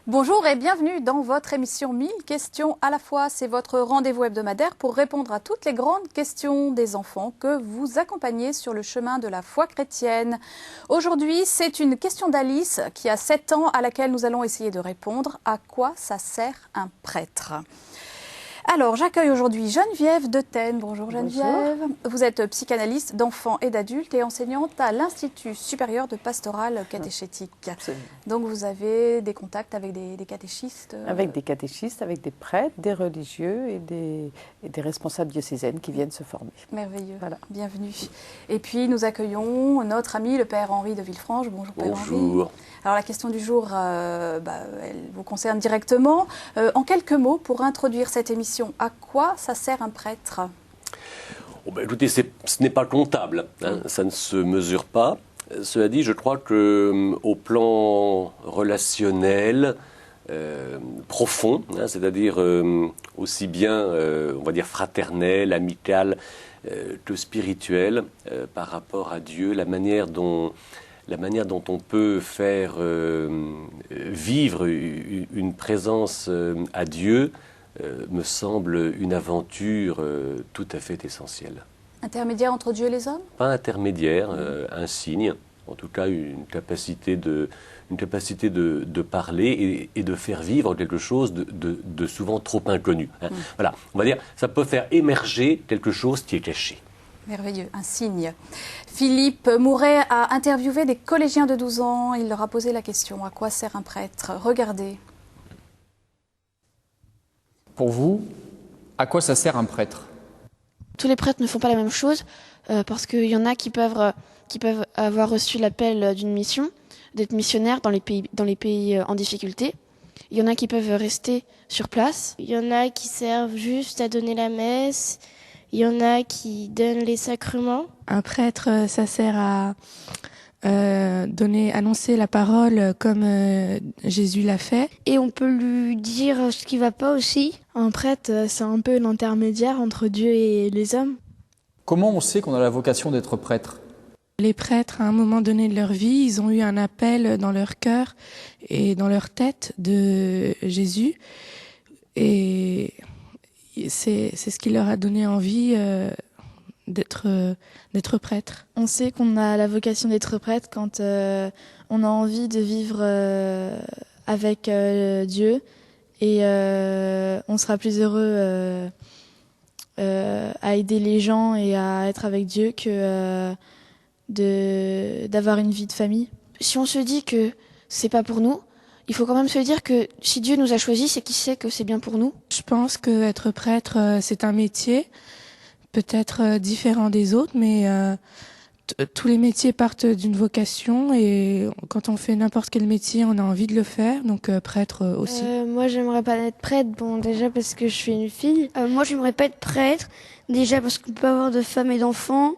Bonjour et bienvenue dans votre émission 1000 questions à la fois. C'est votre rendez-vous hebdomadaire pour répondre à toutes les grandes questions des enfants que vous accompagnez sur le chemin de la foi chrétienne. Aujourd'hui, c'est une question d'Alice qui a 7 ans à laquelle nous allons essayer de répondre. À quoi ça sert un prêtre ? Alors, j'accueille aujourd'hui Geneviève de Tène. Bonjour Geneviève. Bonjour. Vous êtes psychanalyste d'enfants et d'adultes et enseignante à l'Institut supérieur de pastorale catéchétique. Absolument. Donc vous avez des contacts avec des catéchistes Avec des catéchistes, avec des prêtres, des religieux et des responsables diocésaines qui viennent se former. Merveilleux, voilà. Bienvenue. Et puis nous accueillons notre ami le Père Henri de Villefranche. Bonjour Père Henri. Bonjour. Alors la question du jour, elle vous concerne directement. En quelques mots, pour introduire cette émission, à quoi ça sert un prêtre ? Écoutez, ce n'est pas comptable, hein, ça ne se mesure pas. Cela dit, je crois qu'au plan relationnel profond, hein, c'est-à-dire aussi bien, on va dire, fraternel, amical que spirituel, par rapport à Dieu, la manière dont on peut faire vivre une présence à Dieu me semble une aventure tout à fait essentielle. Intermédiaire entre Dieu et les hommes ? Pas intermédiaire, un signe, en tout cas une capacité de parler et de faire vivre quelque chose de souvent trop inconnu. Hein. Voilà, on va dire, ça peut faire émerger quelque chose qui est caché. Merveilleux, un signe. Philippe Mouret a interviewé des collégiens de 12 ans. Il leur a posé la question, à quoi sert un prêtre ? Regardez. Pour vous, à quoi ça sert un prêtre ? Tous les prêtres ne font pas la même chose, parce qu'il y en a qui peuvent avoir reçu l'appel d'une mission, d'être missionnaires dans les pays en difficulté. Il y en a qui peuvent rester sur place. Il y en a qui servent juste à donner la messe. Il y en a qui donnent les sacrements. Un prêtre, ça sert à annoncer la parole comme Jésus l'a fait. Et on peut lui dire ce qui ne va pas aussi. Un prêtre, c'est un peu l'intermédiaire entre Dieu et les hommes. Comment on sait qu'on a la vocation d'être prêtre ? Les prêtres, à un moment donné de leur vie, ils ont eu un appel dans leur cœur et dans leur tête de Jésus. Et c'est ce qui leur a donné envie d'être prêtre. On sait qu'on a la vocation d'être prêtre quand on a envie de vivre avec Dieu et on sera plus heureux à aider les gens et à être avec Dieu que d'avoir une vie de famille. Si on se dit que c'est pas pour nous, il faut quand même se dire que si Dieu nous a choisis, c'est qu'il sait que c'est bien pour nous. Je pense qu'être prêtre, c'est un métier, peut-être différent des autres, mais tous les métiers partent d'une vocation et quand on fait n'importe quel métier, on a envie de le faire, donc prêtre aussi. Moi, j'aimerais pas être prêtre, déjà parce que je suis une fille. Moi, j'aimerais pas être prêtre, déjà parce qu'on peut avoir de femmes et d'enfants,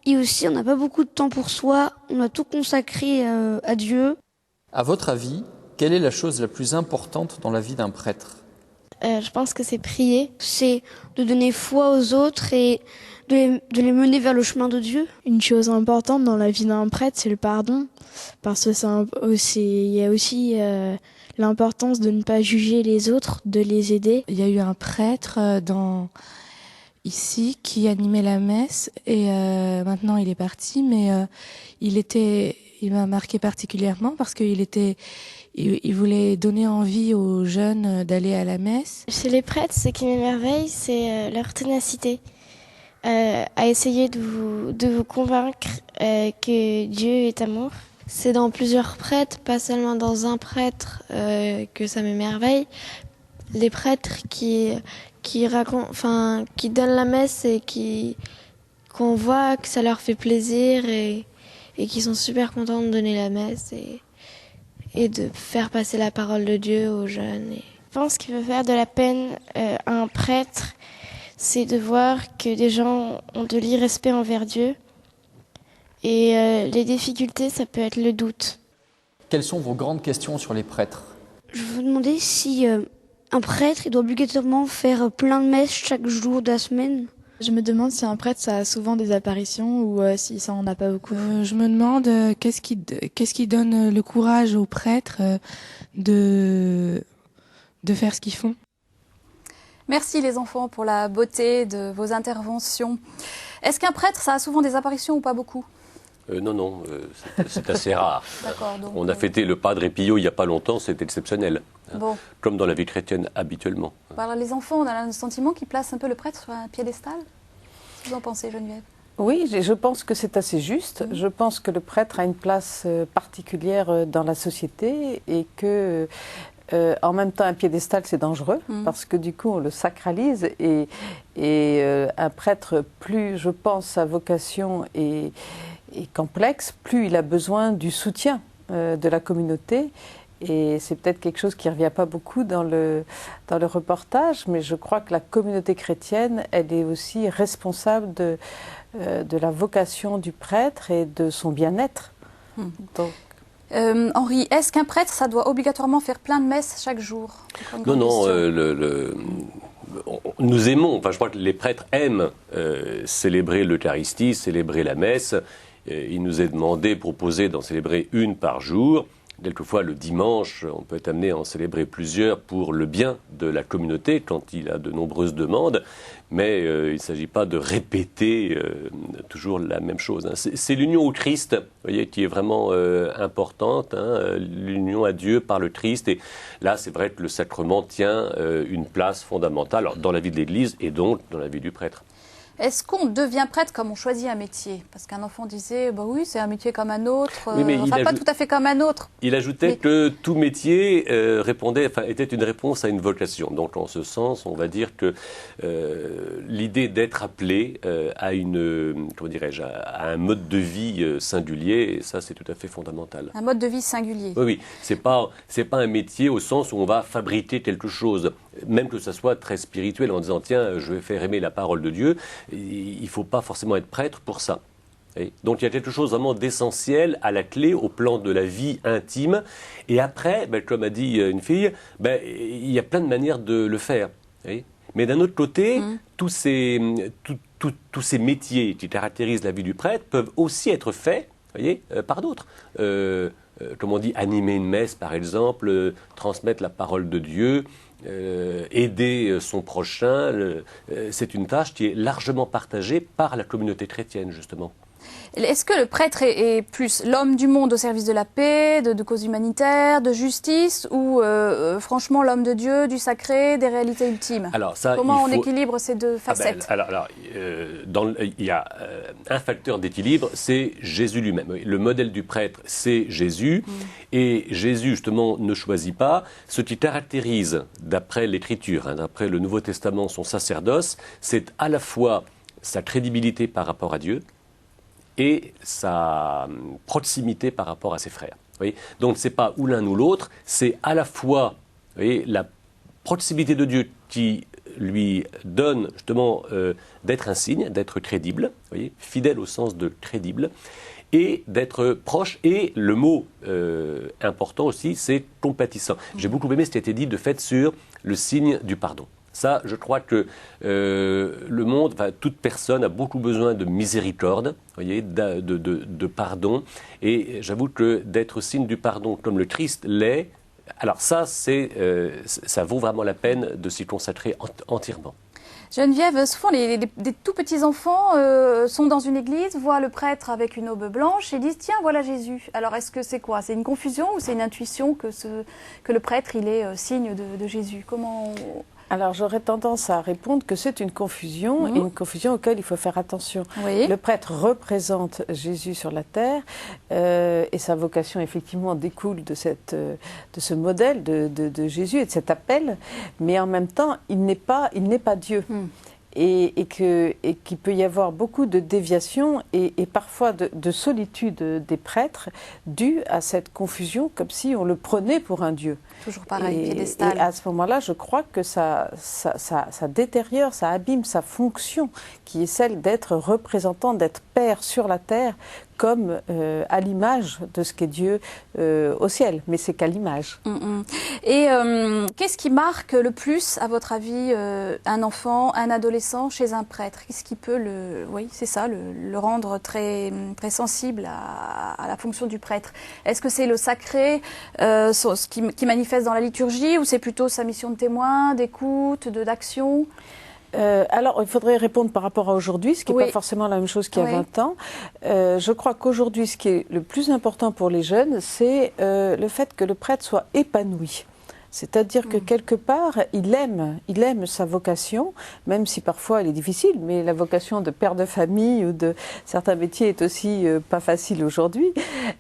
et aussi on n'a pas beaucoup de temps pour soi, on a tout consacré à Dieu. À votre avis, quelle est la chose la plus importante dans la vie d'un prêtre ? Je pense que c'est prier. C'est de donner foi aux autres et de les mener vers le chemin de Dieu. Une chose importante dans la vie d'un prêtre, c'est le pardon. Parce que il y a aussi l'importance de ne pas juger les autres, de les aider. Il y a eu un prêtre ici qui animait la messe et maintenant il est parti, mais il m'a marqué particulièrement parce il voulait donner envie aux jeunes d'aller à la messe. Chez les prêtres, ce qui m'émerveille, c'est leur ténacité. À essayer de vous convaincre que Dieu est amour. C'est dans plusieurs prêtres, pas seulement dans un prêtre, que ça m'émerveille. Les prêtres qui donnent la messe et qu'on voit que ça leur fait plaisir et qui sont super contents de donner la messe et de faire passer la parole de Dieu aux jeunes. Je pense qu'il veut faire de la peine à un prêtre, c'est de voir que des gens ont de l'irrespect envers Dieu. Et les difficultés, ça peut être le doute. Quelles sont vos grandes questions sur les prêtres ? Je vous demandais si un prêtre il doit obligatoirement faire plein de messes chaque jour de la semaine. Je me demande si un prêtre, ça a souvent des apparitions ou si ça en a pas beaucoup. Je me demande qu'est-ce qui donne le courage aux prêtres de de faire ce qu'ils font. Merci les enfants pour la beauté de vos interventions. Est-ce qu'un prêtre, ça a souvent des apparitions ou pas beaucoup? Non, c'est assez rare. Donc, on a fêté le Padre Pio il n'y a pas longtemps, c'était exceptionnel. Bon. Comme dans la vie chrétienne habituellement. Alors, les enfants, on a le sentiment qu'ils placent un peu le prêtre sur un piédestal. Qu'est-ce que vous en pensez, Geneviève? Oui, je pense que c'est assez juste. Je pense que le prêtre a une place particulière dans la société et que, en même temps, un piédestal, c'est dangereux parce que du coup, on le sacralise et un prêtre, plus, je pense, sa vocation est complexe, plus il a besoin du soutien de la communauté. Et c'est peut-être quelque chose qui ne revient pas beaucoup dans le reportage, mais je crois que la communauté chrétienne, elle est aussi responsable de la vocation du prêtre et de son bien-être. Donc, Henri, est-ce qu'un prêtre, ça doit obligatoirement faire plein de messes chaque jour? Non, nous aimons, enfin je crois que les prêtres aiment célébrer l'Eucharistie, célébrer la messe. Il nous est demandé, proposé d'en célébrer une par jour. Quelquefois, le dimanche, on peut être amené à en célébrer plusieurs pour le bien de la communauté quand il a de nombreuses demandes. Mais il ne s'agit pas de répéter toujours la même chose. C'est l'union au Christ, vous voyez, qui est vraiment importante, l'union à Dieu par le Christ. Et là, c'est vrai que le sacrement tient une place fondamentale dans la vie de l'Église et donc dans la vie du prêtre. Est-ce qu'on devient prêtre comme on choisit un métier? Parce qu'un enfant disait, bah oui, c'est un métier comme un autre, pas tout à fait comme un autre. Il ajoutait que tout métier était une réponse à une vocation. Donc en ce sens, on va dire que l'idée d'être appelé à un mode de vie singulier, et ça c'est tout à fait fondamental. Un mode de vie singulier. Oui, c'est pas un métier au sens où on va fabriquer quelque chose, même que ça soit très spirituel en disant tiens, je vais faire aimer la parole de Dieu. Il ne faut pas forcément être prêtre pour ça. Donc il y a quelque chose vraiment d'essentiel à la clé au plan de la vie intime. Et après, comme a dit une fille, il y a plein de manières de le faire. Mais d'un autre côté, tous ces métiers qui caractérisent la vie du prêtre peuvent aussi être faits par d'autres. Comme on dit, animer une messe par exemple, transmettre la parole de Dieu, aider son prochain, c'est une tâche qui est largement partagée par la communauté chrétienne, justement. Est-ce que le prêtre est plus l'homme du monde au service de la paix, de causes humanitaires, de justice, ou franchement l'homme de Dieu, du sacré, des réalités ultimes? Comment on équilibre ces deux facettes? Il y a un facteur d'équilibre, c'est Jésus lui-même. Le modèle du prêtre, c'est Jésus, et Jésus, justement, ne choisit pas. Ce qui caractérise, d'après l'Écriture, d'après le Nouveau Testament, son sacerdoce, c'est à la fois sa crédibilité par rapport à Dieu, et sa proximité par rapport à ses frères. Donc ce n'est pas ou l'un ou l'autre, c'est à la fois la proximité de Dieu qui lui donne justement d'être un signe, d'être crédible, fidèle au sens de crédible, et d'être proche, et le mot important aussi, c'est compatissant. J'ai beaucoup aimé ce qui a été dit de fait sur le signe du pardon. Ça, je crois que le monde, toute personne a beaucoup besoin de miséricorde, de pardon. Et j'avoue que d'être signe du pardon comme le Christ l'est, alors ça vaut vraiment la peine de s'y consacrer entièrement. Geneviève, souvent des tout petits enfants sont dans une église, voient le prêtre avec une aube blanche et disent tiens, voilà Jésus. Alors est-ce que c'est quoi? C'est une confusion ou c'est une intuition que le prêtre il est signe de Jésus? Comment Alors j'aurais tendance à répondre que c'est une confusion, et une confusion auquel il faut faire attention. Oui. Le prêtre représente Jésus sur la terre, et sa vocation effectivement découle de ce modèle de Jésus et de cet appel, mais en même temps il n'est pas Dieu. Et qu'il peut y avoir beaucoup de déviations et parfois de solitude des prêtres due à cette confusion, comme si on le prenait pour un Dieu. Toujours pareil, piédestal. Et à ce moment-là, je crois que ça détériore, ça abîme sa fonction, qui est celle d'être représentant, d'être père sur la terre, comme à l'image de ce qu'est Dieu au ciel, mais c'est qu'à l'image. Et qu'est-ce qui marque le plus, à votre avis, un enfant, un adolescent chez un prêtre? Qu'est-ce qui peut le rendre très, très sensible à la fonction du prêtre? Est-ce que c'est le sacré, ce qui manifeste dans la liturgie, ou c'est plutôt sa mission de témoin, d'écoute, d'action? Alors, il faudrait répondre par rapport à aujourd'hui, ce qui n'est pas forcément la même chose qu'il y a 20 ans. Je crois qu'aujourd'hui, ce qui est le plus important pour les jeunes, c'est le fait que le prêtre soit épanoui. C'est-à-dire que quelque part, il aime sa vocation, même si parfois elle est difficile, mais la vocation de père de famille ou de certains métiers est aussi pas facile aujourd'hui.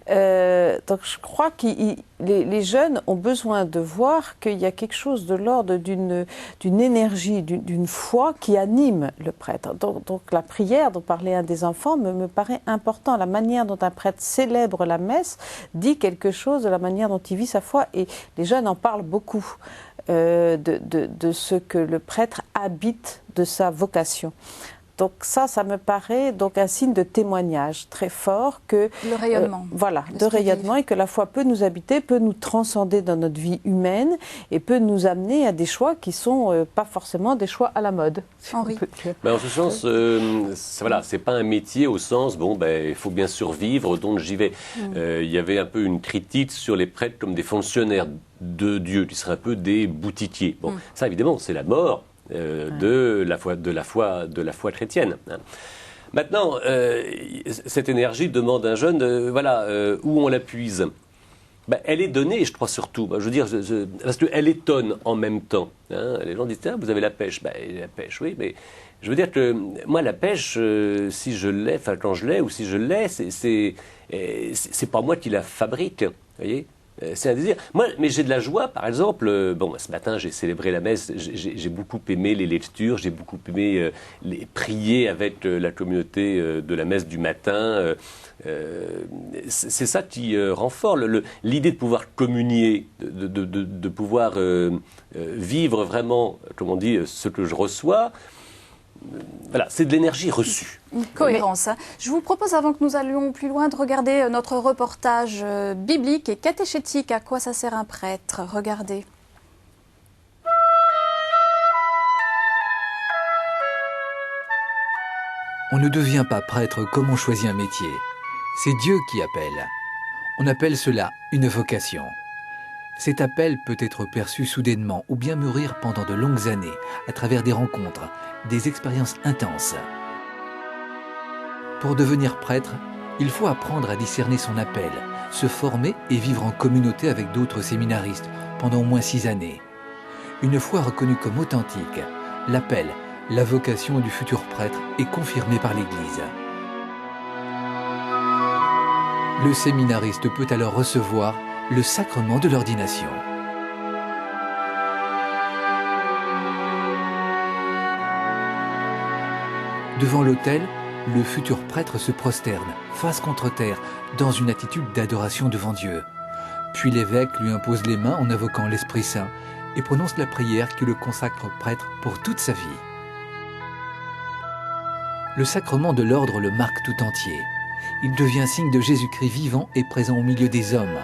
Donc je crois que les jeunes ont besoin de voir qu'il y a quelque chose de l'ordre d'une énergie, d'une foi qui anime le prêtre. Donc la prière dont parlait un des enfants me paraît important. La manière dont un prêtre célèbre la messe dit quelque chose de la manière dont il vit sa foi, et les jeunes en parlent beaucoup. De ce que le prêtre habite de sa vocation. Donc ça me paraît donc un signe de témoignage très fort que le rayonnement. De rayonnement, et que la foi peut nous habiter, peut nous transcender dans notre vie humaine et peut nous amener à des choix qui sont pas forcément des choix à la mode. Henri. En ce sens, c'est pas un métier au sens il faut bien survivre, donc j'y vais. Il y avait un peu une critique sur les prêtres comme des fonctionnaires de Dieu, qui seraient un peu des boutiquiers. Ça évidemment, c'est la mort de la foi chrétienne. Maintenant, cette énergie demande un jeune, où on la puise. Elle est donnée, je crois surtout. Je veux dire, parce qu'elle étonne en même temps. Les gens disent, vous avez la pêche. La pêche, oui, mais je veux dire que moi, la pêche, si je l'ai, quand je l'ai ou si je l'ai, c'est pas moi qui la fabrique, vous voyez. C'est un désir. Moi, mais j'ai de la joie, par exemple. Ce matin, j'ai célébré la messe. J'ai beaucoup aimé les lectures. J'ai beaucoup aimé prier avec la communauté de la messe du matin. C'est ça qui rend fort. L'idée de pouvoir communier, de pouvoir vivre vraiment, comme on dit, ce que je reçois. C'est de l'énergie reçue. Une cohérence. Je vous propose, avant que nous allions plus loin, de regarder notre reportage biblique et catéchétique. À quoi ça sert un prêtre? Regardez. On ne devient pas prêtre comme on choisit un métier. C'est Dieu qui appelle. On appelle cela une vocation. Cet appel peut être perçu soudainement ou bien mûrir pendant de longues années à travers des rencontres, des expériences intenses. Pour devenir prêtre, il faut apprendre à discerner son appel, se former et vivre en communauté avec d'autres séminaristes pendant au moins 6 années. Une fois reconnu comme authentique, l'appel, la vocation du futur prêtre est confirmée par l'Église. Le séminariste peut alors recevoir le sacrement de l'ordination. Devant l'autel, le futur prêtre se prosterne, face contre terre, dans une attitude d'adoration devant Dieu. Puis l'évêque lui impose les mains en invoquant l'Esprit Saint et prononce la prière qui le consacre prêtre pour toute sa vie. Le sacrement de l'ordre le marque tout entier. Il devient signe de Jésus-Christ vivant et présent au milieu des hommes.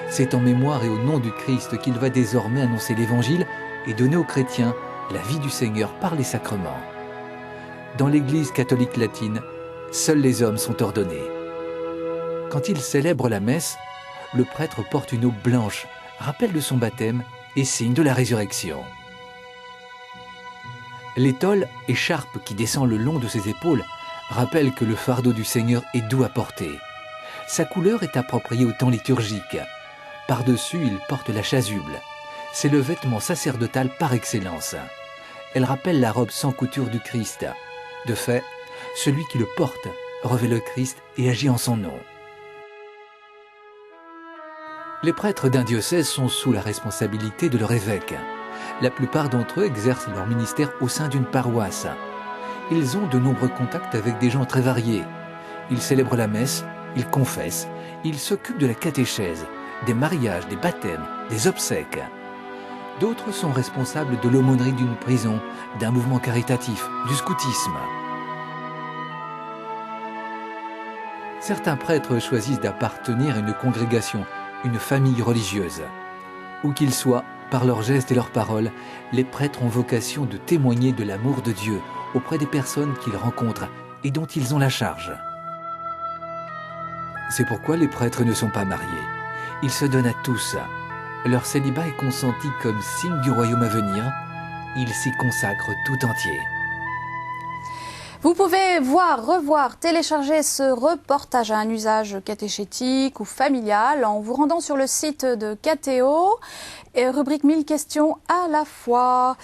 C'est en mémoire et au nom du Christ qu'il va désormais annoncer l'Évangile et donner aux chrétiens la vie du Seigneur par les sacrements. Dans l'Église catholique latine, seuls les hommes sont ordonnés. Quand il célèbre la messe, le prêtre porte une aube blanche, rappel de son baptême et signe de la résurrection. L'étole, écharpe qui descend le long de ses épaules, rappelle que le fardeau du Seigneur est doux à porter. Sa couleur est appropriée au temps liturgique. Par-dessus, il porte la chasuble. C'est le vêtement sacerdotal par excellence. Elle rappelle la robe sans couture du Christ. De fait, celui qui le porte revêt le Christ et agit en son nom. Les prêtres d'un diocèse sont sous la responsabilité de leur évêque. La plupart d'entre eux exercent leur ministère au sein d'une paroisse. Ils ont de nombreux contacts avec des gens très variés. Ils célèbrent la messe, ils confessent, ils s'occupent de la catéchèse, des mariages, des baptêmes, des obsèques. D'autres sont responsables de l'aumônerie d'une prison, d'un mouvement caritatif, du scoutisme. Certains prêtres choisissent d'appartenir à une congrégation, une famille religieuse. Où qu'ils soient, par leurs gestes et leurs paroles, les prêtres ont vocation de témoigner de l'amour de Dieu auprès des personnes qu'ils rencontrent et dont ils ont la charge. C'est pourquoi les prêtres ne sont pas mariés. Ils se donnent à tous. Leur célibat est consenti comme signe du royaume à venir. Ils s'y consacrent tout entier. Vous pouvez voir, revoir, télécharger ce reportage à un usage catéchétique ou familial en vous rendant sur le site de Catéo, et rubrique 1000 questions à la fois.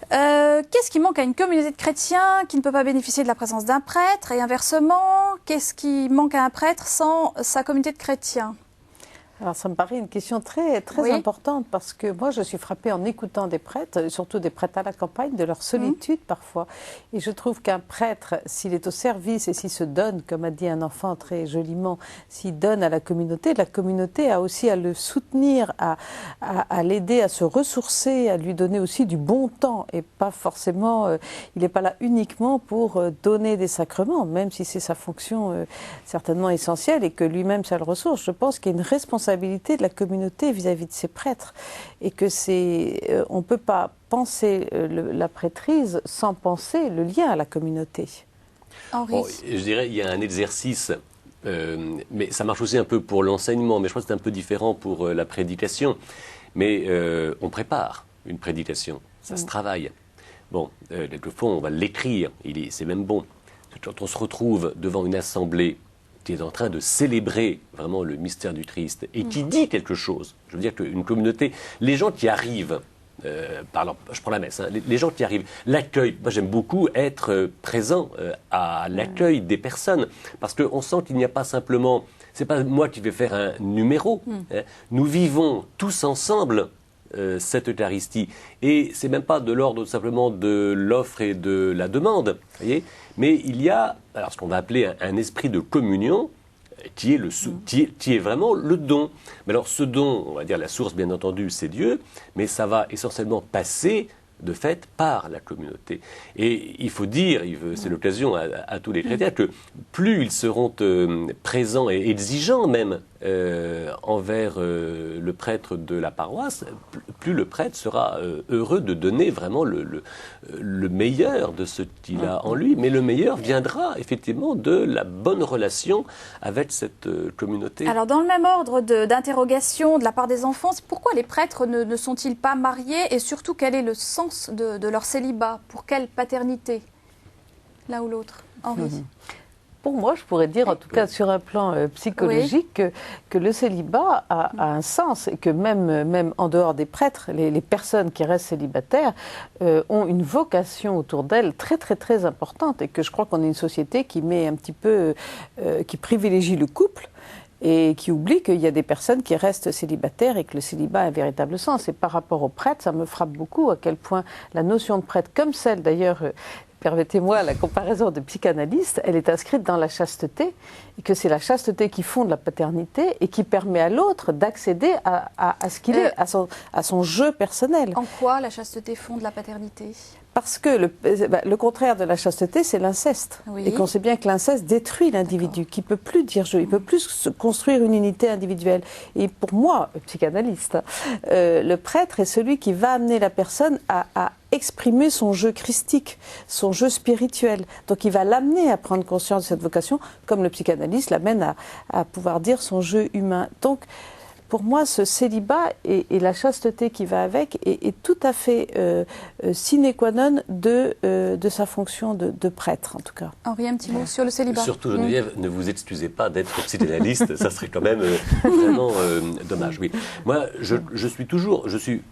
Qu'est-ce qui manque à une communauté de chrétiens qui ne peut pas bénéficier de la présence d'un prêtre, et inversement, qu'est-ce qui manque à un prêtre sans sa communauté de chrétiens? Alors ça me paraît une question très importante, parce que moi je suis frappée en écoutant des prêtres, surtout des prêtres à la campagne, de leur solitude parfois. Et je trouve qu'un prêtre, s'il est au service et s'il se donne, comme a dit un enfant très joliment, s'il donne à la communauté a aussi à le soutenir, à l'aider à se ressourcer, à lui donner aussi du bon temps, et pas forcément, il n'est pas là uniquement pour donner des sacrements, même si c'est sa fonction certainement essentielle et que lui-même ça le ressource. Je pense qu'il y a une responsabilité de la communauté vis-à-vis de ses prêtres, et que on ne peut pas penser la prêtrise sans penser le lien à la communauté. Henri. Bon, je dirais il y a un exercice, mais ça marche aussi un peu pour l'enseignement, mais je crois que c'est un peu différent pour la prédication. Mais on prépare une prédication, ça se travaille. Bon, quelquefois on va l'écrire, c'est même bon. Quand on se retrouve devant une assemblée qui est en train de célébrer vraiment le mystère du Christ et qui dit quelque chose. Je veux dire qu'une communauté, les gens qui arrivent, par exemple, je prends la messe, hein, les gens qui arrivent, l'accueil, moi j'aime beaucoup être présent à l'accueil des personnes, parce qu'on sent qu'il n'y a pas simplement, c'est pas moi qui vais faire un numéro, hein, nous vivons tous ensemble cette Eucharistie, et c'est même pas de l'ordre simplement de l'offre et de la demande, voyez, mais il y a alors ce qu'on va appeler un esprit de communion qui est vraiment le don. Mais alors ce don, on va dire la source bien entendu c'est Dieu, mais ça va essentiellement passer de fait par la communauté. Et il faut dire, c'est l'occasion à tous les chrétiens, que plus ils seront présents et exigeants même envers le prêtre de la paroisse, plus le prêtre sera heureux de donner vraiment le meilleur de ce qu'il a en lui. Mais le meilleur viendra effectivement de la bonne relation avec cette communauté. Alors dans le même ordre d'interrogation de la part des enfants, pourquoi les prêtres ne sont-ils pas mariés, et surtout quel est le sens de leur célibat? Pour quelle paternité? L'un ou l'autre. Henri. Pour moi, je pourrais dire, en tout cas sur un plan psychologique, que le célibat a un sens, et que même en dehors des prêtres, les personnes qui restent célibataires ont une vocation autour d'elles très très très importante, et que je crois qu'on est une société qui met un petit peu, qui privilégie le couple, et qui oublie qu'il y a des personnes qui restent célibataires et que le célibat a un véritable sens. Et par rapport aux prêtres, ça me frappe beaucoup à quel point la notion de prêtre, comme celle d'ailleurs, permettez-moi la comparaison de psychanalyste, elle est inscrite dans la chasteté, et que c'est la chasteté qui fonde la paternité et qui permet à l'autre d'accéder à ce qu'il est, à son jeu personnel. En quoi la chasteté fonde la paternité? Parce que le contraire de la chasteté, c'est l'inceste. Oui. Et qu'on sait bien que l'inceste détruit l'individu, qui ne peut plus dire je, il ne peut plus se construire une unité individuelle. Et pour moi, psychanalyste, le prêtre est celui qui va amener la personne à exprimer son jeu christique, son jeu spirituel. Donc il va l'amener à prendre conscience de cette vocation, comme le psychanalyste l'amène à pouvoir dire son jeu humain. Donc, pour moi, ce célibat et la chasteté qui va avec est tout à fait sine qua non de sa fonction de prêtre, en tout cas. Henri, un petit mot sur le célibat. Surtout, Geneviève, ne vous excusez pas d'être psychanalyste, ça serait quand même vraiment dommage. Oui. Moi, je suis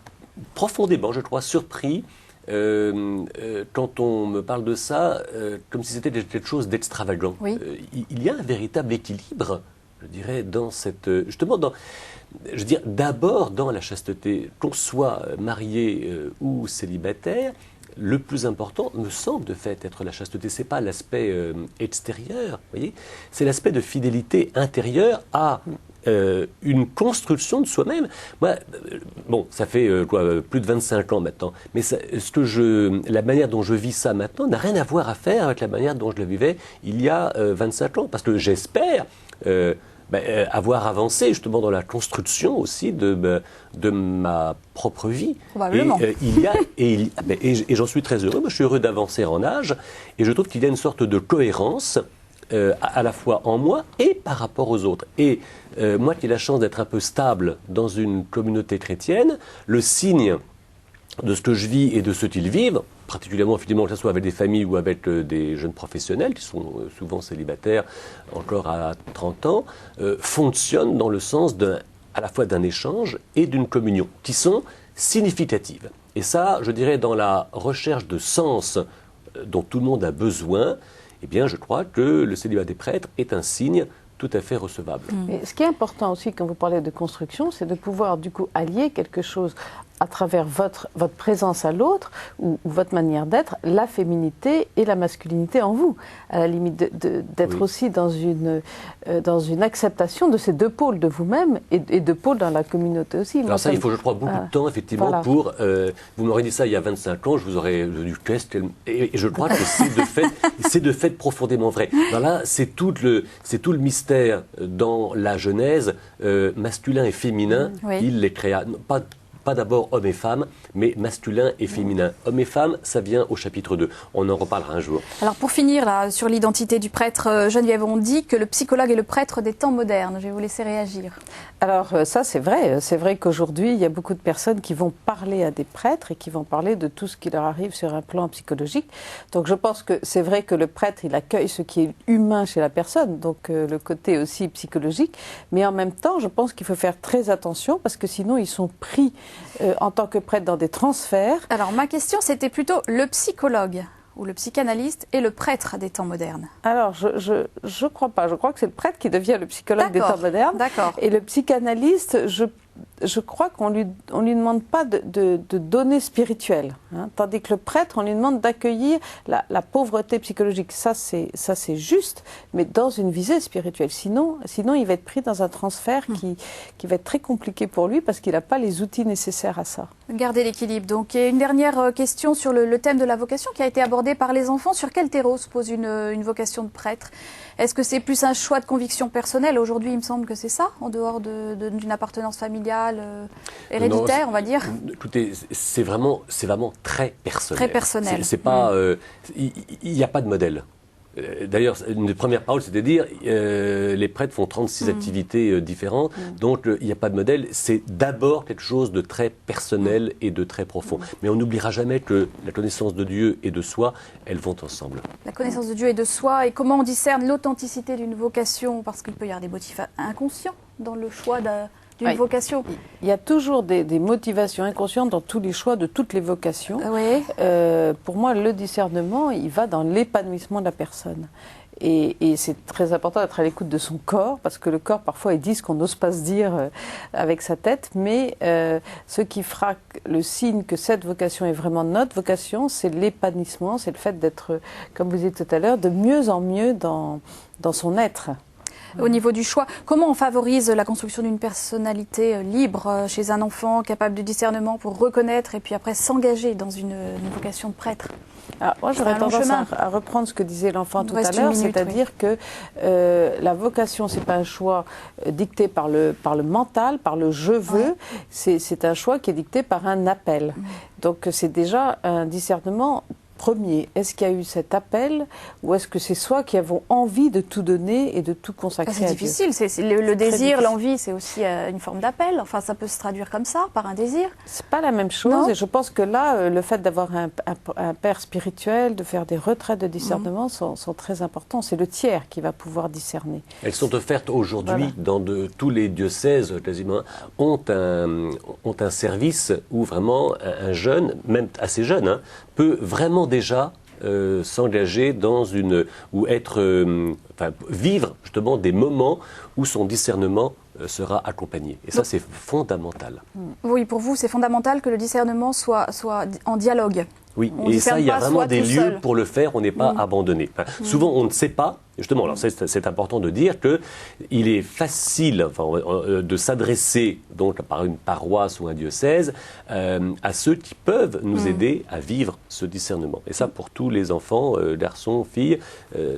profondément, je crois, surpris quand on me parle de ça, comme si c'était quelque chose d'extravagant. Oui. Il y a un véritable équilibre, je dirais, dans cette... Justement, d'abord dans la chasteté, qu'on soit marié ou célibataire, le plus important me semble de fait être la chasteté. C'est pas l'aspect extérieur, voyez, c'est l'aspect de fidélité intérieure à une construction de soi-même. Moi, bon, ça fait plus de 25 ans maintenant, mais la manière dont je vis ça maintenant n'a rien à faire avec la manière dont je le vivais il y a 25 ans, parce que j'espère avoir avancé justement dans la construction aussi de ma propre vie. Probablement. Et j'en suis très heureux. Moi, je suis heureux d'avancer en âge, et je trouve qu'il y a une sorte de cohérence à la fois en moi et par rapport aux autres. Et moi qui ai la chance d'être un peu stable dans une communauté chrétienne, le signe de ce que je vis et de ce qu'ils vivent, particulièrement effectivement que ce soit avec des familles ou avec des jeunes professionnels qui sont souvent célibataires encore à 30 ans, fonctionne dans le sens à la fois d'un échange et d'une communion qui sont significatives. Et ça, je dirais, dans la recherche de sens dont tout le monde a besoin, eh bien, je crois que le célibat des prêtres est un signe tout à fait recevable. Et ce qui est important aussi quand vous parlez de construction, c'est de pouvoir du coup allier quelque chose à travers votre présence à l'autre ou votre manière d'être, la féminité et la masculinité en vous, à la limite d'être aussi dans une acceptation de ces deux pôles de vous-même et de pôles dans la communauté aussi. Alors ça, il faut, je crois, beaucoup de temps, effectivement, pour... vous m'aurez dit ça il y a 25 ans, je vous aurais dit et je crois que c'est de fait profondément vrai. Alors là, c'est tout le mystère dans la Genèse, masculin et féminin, il les créa. Pas d'abord hommes et femmes, mais masculin et féminin. Hommes et femmes, ça vient au chapitre 2. On en reparlera un jour. Alors pour finir, là, sur l'identité du prêtre, Geneviève, on dit que le psychologue est le prêtre des temps modernes. Je vais vous laisser réagir. Alors ça, c'est vrai. C'est vrai qu'aujourd'hui, il y a beaucoup de personnes qui vont parler à des prêtres et qui vont parler de tout ce qui leur arrive sur un plan psychologique. Donc je pense que c'est vrai que le prêtre, il accueille ce qui est humain chez la personne, donc le côté aussi psychologique. Mais en même temps, je pense qu'il faut faire très attention parce que sinon, ils sont pris en tant que prêtre dans des transferts. Alors ma question, c'était plutôt le psychologue ou le psychanalyste et le prêtre des temps modernes. Alors je crois pas. Je crois que c'est le prêtre qui devient le psychologue des temps modernes. D'accord. Et le psychanalyste, je crois qu'on lui demande pas de données spirituelles, hein, tandis que le prêtre, on lui demande d'accueillir la pauvreté psychologique. Ça c'est juste, mais dans une visée spirituelle. Sinon, il va être pris dans un transfert qui va être très compliqué pour lui parce qu'il n'a pas les outils nécessaires à ça. Gardez l'équilibre. Donc, et une dernière question sur le thème de la vocation qui a été abordé par les enfants. Sur quel terreau se pose une vocation de prêtre? Est-ce que c'est plus un choix de conviction personnelle? Aujourd'hui, il me semble que c'est ça, en dehors d'une appartenance familiale, héréditaire, on va dire. Écoutez, c'est vraiment très personnel. Très personnel. C'est pas, il n'y a pas de modèle. D'ailleurs, une des premières paroles, c'est de dire les prêtres font 36 activités différentes, donc il n'y a pas de modèle. C'est d'abord quelque chose de très personnel et de très profond. Mais on n'oubliera jamais que la connaissance de Dieu et de soi, elles vont ensemble. La connaissance de Dieu et de soi, et comment on discerne l'authenticité d'une vocation, parce qu'il peut y avoir des motifs inconscients dans le choix d'une vocation. Il y a toujours des motivations inconscientes dans tous les choix de toutes les vocations. Oui. Pour moi, le discernement, il va dans l'épanouissement de la personne. Et c'est très important d'être à l'écoute de son corps, parce que le corps, parfois, il dit ce qu'on n'ose pas se dire avec sa tête, mais ce qui fera le signe que cette vocation est vraiment notre vocation, c'est l'épanouissement, c'est le fait d'être, comme vous disiez tout à l'heure, de mieux en mieux dans son être. Au niveau du choix, comment on favorise la construction d'une personnalité libre chez un enfant, capable de discernement pour reconnaître et puis après s'engager dans une vocation de prêtre? Alors, moi, j'aurais tendance à reprendre ce que disait l'enfant tout à l'heure, c'est-à-dire que la vocation, c'est pas un choix dicté par le mental, par le je veux, c'est un choix qui est dicté par un appel. Donc c'est déjà un discernement premier. Est-ce qu'il y a eu cet appel ou est-ce que c'est soi qui avons envie de tout donner et de tout consacrer à Dieu? C'est difficile. Le désir, l'envie, c'est aussi une forme d'appel. Enfin, ça peut se traduire comme ça, par un désir. C'est pas la même chose. Non. Et je pense que là, le fait d'avoir un père spirituel, de faire des retraites de discernement sont très importants. C'est le tiers qui va pouvoir discerner. Elles sont offertes aujourd'hui dans tous les diocèses quasiment, ont un service où vraiment un jeune, même assez jeune, peut vraiment déjà s'engager ou vivre justement des moments où son discernement sera accompagné. Et ça, c'est fondamental. Oui, pour vous, c'est fondamental que le discernement soit en dialogue. Oui, et ça, il y a vraiment des lieux pour le faire, on n'est pas abandonné. Enfin, souvent, on ne sait pas, justement, alors c'est important de dire qu'il est facile de s'adresser donc par une paroisse ou un diocèse à ceux qui peuvent nous aider à vivre ce discernement. Et ça, pour tous les enfants, garçons, filles,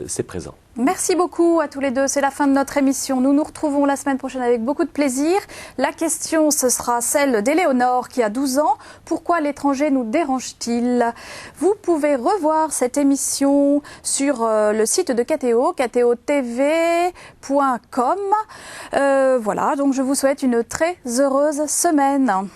c'est présent. Merci beaucoup à tous les deux. C'est la fin de notre émission. Nous nous retrouvons la semaine prochaine avec beaucoup de plaisir. La question, ce sera celle d'Éléonore qui a 12 ans. Pourquoi l'étranger nous dérange-t-il? Vous pouvez revoir cette émission sur le site de KTO, ktotv.com. Voilà, donc je vous souhaite une très heureuse semaine.